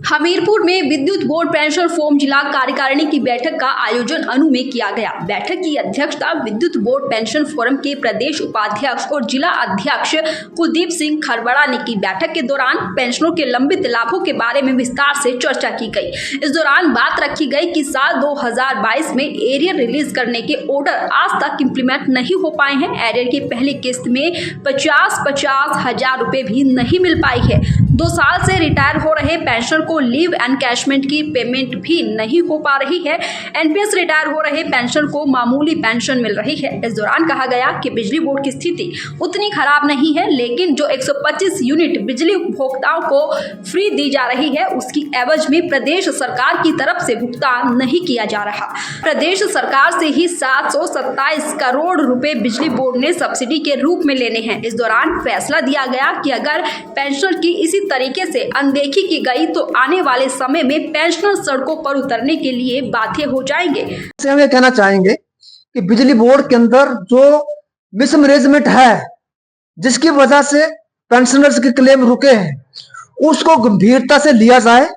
हमीरपुर में विद्युत board pension forum जिला कार्यकारिणी की बैठक का आयोजन अनु में किया गया। बैठक की अध्यक्षता विद्युत बोर्ड पेंशन फोरम के प्रदेश उपाध्यक्ष और जिला अध्यक्ष कुलदीप सिंह खरबड़ा ने की। बैठक के दौरान पेंशनरों के लंबित लाभों के बारे में विस्तार से चर्चा की गई। इस दौरान बात रखी गई कि साल 2022 में एरियर रिलीज करने के ऑर्डर आज तक इम्प्लीमेंट नहीं हो पाए हैं। एरियर की पहली किस्त में 50-50 हजार रुपए भी नहीं मिल पाई है। 2 साल से रिटायर हो रहे पेंशनर को लीव एनकैशमेंट की पेमेंट भी नहीं हो पा रही है। एनपीएस रिटायर हो रहे पेंशनर को मामूली पेंशन मिल रही है। इस दौरान कहा गया कि बिजली बोर्ड की स्थिति उतनी खराब नहीं है, लेकिन जो 125 यूनिट बिजली उपभोक्ताओं को फ्री दी जा रही है, उसकी एवज में प्रदेश सरकार की तरफ से भुगतान नहीं किया जा रहा। प्रदेश सरकार से ही 727 करोड़ रुपए बिजली बोर्ड ने सब्सिडी के रूप में लेने हैं। इस दौरान फैसला दिया गया कि अगर पेंशनर की इसी तरीके से अनदेखी की गई तो आने वाले समय में पेंशनर सड़कों पर उतरने के लिए बाध्य हो जाएंगे। हम ये कहना चाहेंगे कि बिजली बोर्ड के अंदर जो मिसमैनेजमेंट है, जिसकी वजह से पेंशनर्स के क्लेम रुके हैं, उसको गंभीरता से लिया जाए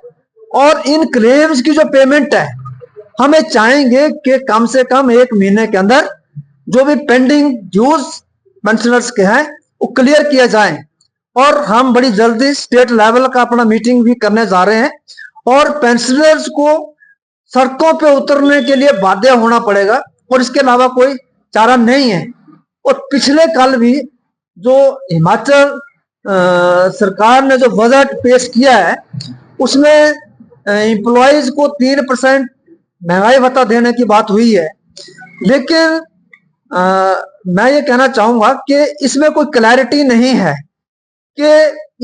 और इन क्लेम्स की जो पेमेंट है, हमें चाहेंगे कि कम से कम 1 महीने के अंदर जो भी पेंडिंग ड्यूज पेंशनर्स के हैं वो क्लियर किया जाए। और हम बड़ी जल्दी स्टेट लेवल का अपना मीटिंग भी करने जा रहे हैं और पेंशनर्स को सड़कों पे उतरने के लिए बाध्य होना पड़ेगा और इसके अलावा कोई चारा नहीं है। और पिछले कल भी जो हिमाचल सरकार ने जो बजट पेश किया है, उसमें एम्प्लॉयज को 3% महंगाई भत्ता देने की बात हुई है, लेकिन मैं ये कहना चाहूंगा कि इसमें कोई क्लैरिटी नहीं है कि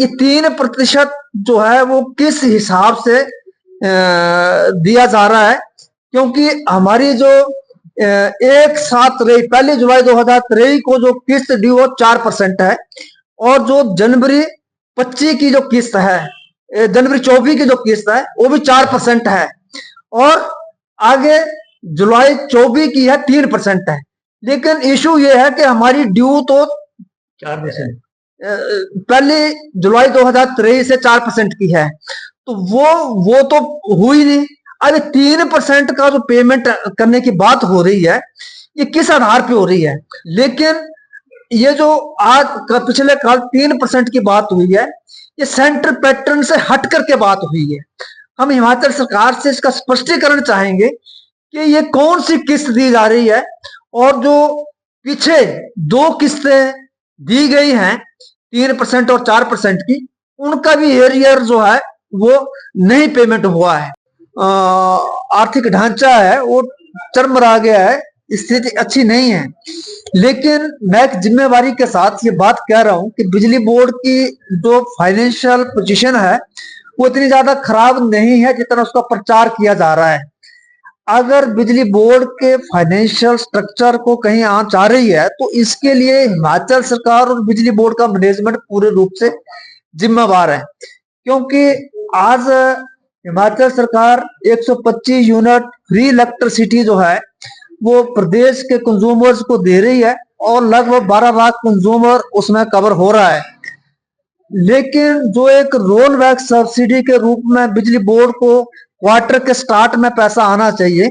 ये 3% जो है वो किस हिसाब से दिया जा रहा है, क्योंकि हमारी जो 1 जुलाई 2023 को जो किस्त ड्यू वो 4% है और जो जनवरी 25 की जो किस्त है, जनवरी 24 की जो किस्त है वो भी 4% है और आगे जुलाई 24 की है 3% है। लेकिन इशू ये है कि हमारी ड्यू तो 4% 1 जुलाई 2023 से 4% की है, तो वो तो हुई नहीं। अभी 3% का जो पेमेंट करने की बात हो रही है, ये किस आधार पे हो रही है? लेकिन ये जो आज पिछले कल 3% की बात हुई है, ये सेंटर पैटर्न से हट करके बात हुई है। हम हिमाचल सरकार से इसका स्पष्टीकरण चाहेंगे कि ये कौन सी किस्त दी जा रही है और जो पीछे 2 किस्तें दी गई हैं 3% और 4% की, उनका भी एरियर जो है वो नहीं पेमेंट हुआ है। आर्थिक ढांचा है वो चरमरा गया है, स्थिति अच्छी नहीं है। लेकिन मैं जिम्मेवारी के साथ ये बात कह रहा हूं कि बिजली बोर्ड की जो फाइनेंशियल पोजीशन है वो इतनी ज्यादा खराब नहीं है जितना उसका प्रचार किया जा रहा है। अगर बिजली बोर्ड के फाइनेंशियल स्ट्रक्चर को कहीं आंच आ रही है तो इसके लिए हिमाचल सरकार और बिजली बोर्ड का मैनेजमेंट पूरे रूप से जिम्मेवार है, क्योंकि आज हिमाचल सरकार 125 यूनिट फ्री इलेक्ट्रिसिटी जो है वो प्रदेश के कंज्यूमर्स को दे रही है और लगभग 12 लाख कंज्यूमर उसमें कवर हो रहा है। लेकिन जो एक रोल बैक सब्सिडी के रूप में बिजली बोर्ड को क्वार्टर के स्टार्ट में पैसा आना चाहिए,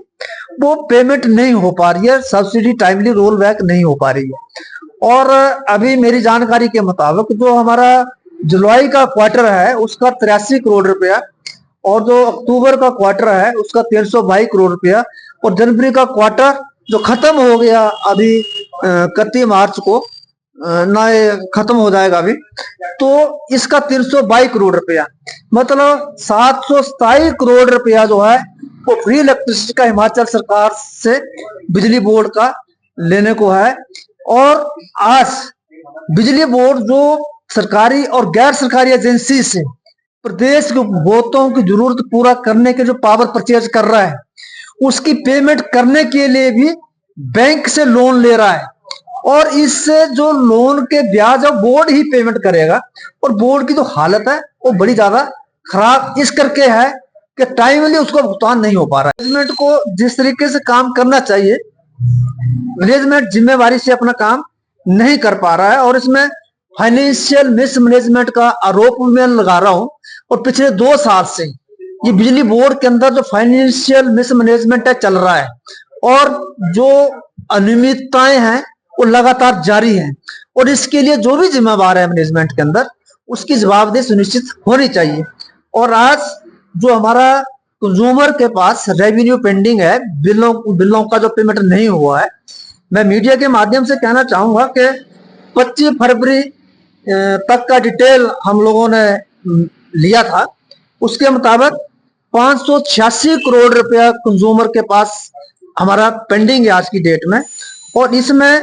वो पेमेंट नहीं हो पा रही है, सब्सिडी टाइमली रोल बैक नहीं हो पा रही है। और अभी मेरी जानकारी के मुताबिक जो हमारा जुलाई का क्वार्टर है उसका 83 करोड़ रुपया और जो अक्टूबर का क्वार्टर है उसका 322 करोड़ रुपया और जनवरी का क्वार्टर जो खत्म हो गया अभी 31 मार्च को ना खत्म हो जाएगा अभी, तो इसका 322 करोड़ रुपया, मतलब 727 करोड़ रुपया जो है वो फ्री इलेक्ट्रिसिटी का हिमाचल सरकार से बिजली बोर्ड का लेने को है। और आज बिजली बोर्ड जो सरकारी और गैर सरकारी एजेंसी से प्रदेश के उपभोक्ताओं की जरूरत पूरा करने के जो पावर परचेज कर रहा है, उसकी पेमेंट करने के लिए भी बैंक से लोन ले रहा है और इससे जो लोन के ब्याज है बोर्ड ही पेमेंट करेगा। और बोर्ड की जो हालत है वो बड़ी ज्यादा खराब इस करके है कि टाइमली उसको भुगतान नहीं हो पा रहा है। मैनेजमेंट को जिस तरीके से काम करना चाहिए, मैनेजमेंट जिम्मेवारी से अपना काम नहीं कर पा रहा है और इसमें फाइनेंशियल मिसमैनेजमेंट का आरोप मैं लगा रहा हूं। और पिछले 2 साल से ये बिजली बोर्ड के अंदर जो फाइनेंशियल मिसमैनेजमेंट है चल रहा है और जो अनियमितताएं हैं वो लगातार जारी हैं और इसके लिए जो भी जिम्मेवार है मैनेजमेंट के अंदर उसकी जवाबदेही सुनिश्चित होनी चाहिए। और आज जो हमारा कंज्यूमर के पास रेवेन्यू पेंडिंग है, बिलों का जो पेमेंट नहीं हुआ है, मैं मीडिया के माध्यम से कहना चाहूंगा कि 25 फरवरी तक का डिटेल हम लोगों ने लिया था। उसके मुताबिक 586 करोड़ रुपया कंज्यूमर के पास हमारा पेंडिंग है आज की डेट में। और इसमें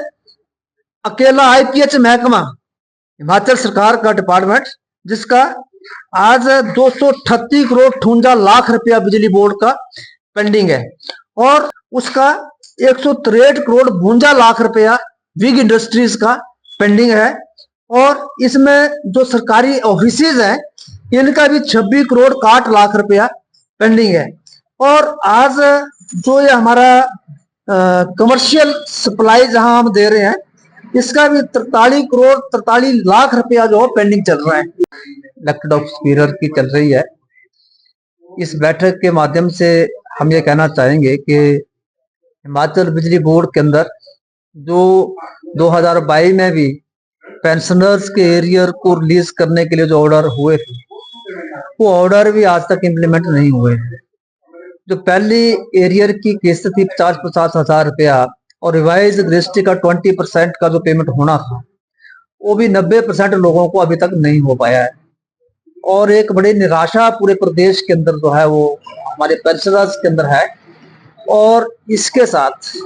अकेला आईपीएच महकमा हिमाचल सरकार का डिपार्टमेंट जिसका आज 238 करोड़ 58 लाख रुपया बिजली बोर्ड का पेंडिंग है और उसका 163 करोड़ 52 लाख रुपया विग इंडस्ट्रीज का पेंडिंग है। और इसमें जो सरकारी ऑफिसेज हैं इनका भी 26 करोड़ 60 लाख रुपया पेंडिंग है। और आज जो ये हमारा कमर्शियल सप्लाई जहां हम दे रहे हैं इसका भी 43 करोड़ 43 लाख रुपया जो पेंडिंग चल रहा है। इलेक्टेड ऑफ स्पीकर की चल रही है। इस बैठक के माध्यम से हम ये कहना चाहेंगे कि हिमाचल बिजली बोर्ड के अंदर जो 2022 में भी पेंशनर्स के एरियर को रिलीज करने के लिए जो ऑर्डर हुए थे वो ऑर्डर भी आज तक इम्प्लीमेंट नहीं हुए हैं। जो पहली एरियर की किस्त थी 50-50 हजार रुपया और रिवाइज ग्रेस्टी का 20% का जो पेमेंट होना था वो भी 90% लोगों को अभी तक नहीं हो पाया है। और एक बड़ी निराशा पूरे प्रदेश के अंदर जो है वो हमारे पेंशनर्स के अंदर है। और इसके साथ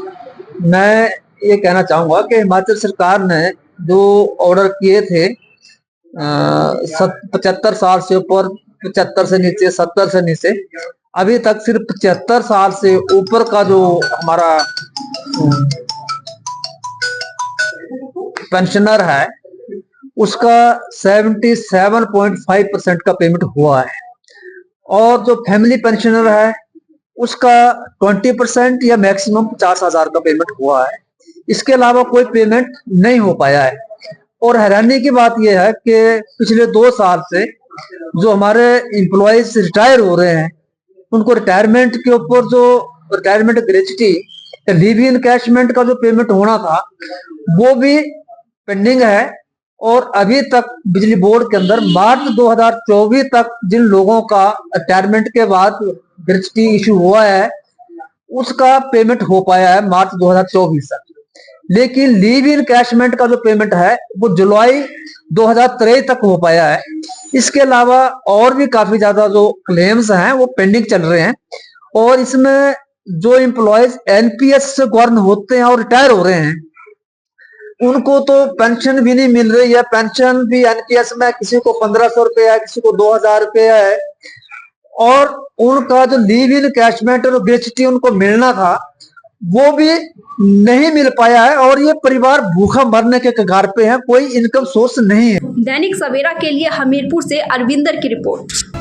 मैं ये कहना चाहूंगा कि हिमाचल सरकार ने जो ऑर्डर किए थे 75 साल से ऊपर, 75 से नीचे, 70 से नीचे, अभी तक सिर्फ 75 साल से ऊपर का जो हमारा पेंशनर है उसका 77.5% का पेमेंट हुआ है। और जो फैमिली पेंशनर है उसका 20% या मैक्सिमम 50,000 का पेमेंट हुआ है। इसके अलावा कोई पेमेंट नहीं हो पाया है। और हैरानी की बात यह है कि पिछले 2 साल से जो हमारे एम्प्लॉयज रिटायर हो रहे हैं उनको रिटायरमेंट के ऊपर जो रिटायरमेंट ग्रेच्युटी लीव इनकैशमेंट का जो पेमेंट होना था वो भी पेंडिंग है। और अभी तक बिजली बोर्ड के अंदर मार्च 2024 तक जिन लोगों का रिटायरमेंट के बाद ग्रेच्युटी इशू हुआ है उसका पेमेंट हो पाया है मार्च 2024 तक। लेकिन लीव इनकैशमेंट का जो पेमेंट है वो जुलाई 2023 तक हो पाया है। इसके अलावा और भी काफी ज्यादा जो क्लेम्स हैं वो पेंडिंग चल रहे हैं। और इसमें जो एम्प्लॉयज एनपीएस से गवर्न होते हैं और रिटायर हो रहे हैं उनको तो पेंशन भी नहीं मिल रही है। पेंशन भी एनपीएस में किसी को 1500 रुपया है, किसी को 2000 रुपया है। और उनका जो लीव इनकैशमेंट और ग्रेच्युटी उनको मिलना था वो भी नहीं मिल पाया है। और ये परिवार भूखा मरने के कगार पे है, कोई इनकम सोर्स नहीं है। दैनिक सवेरा के लिए हमीरपुर से अरविंदर की रिपोर्ट।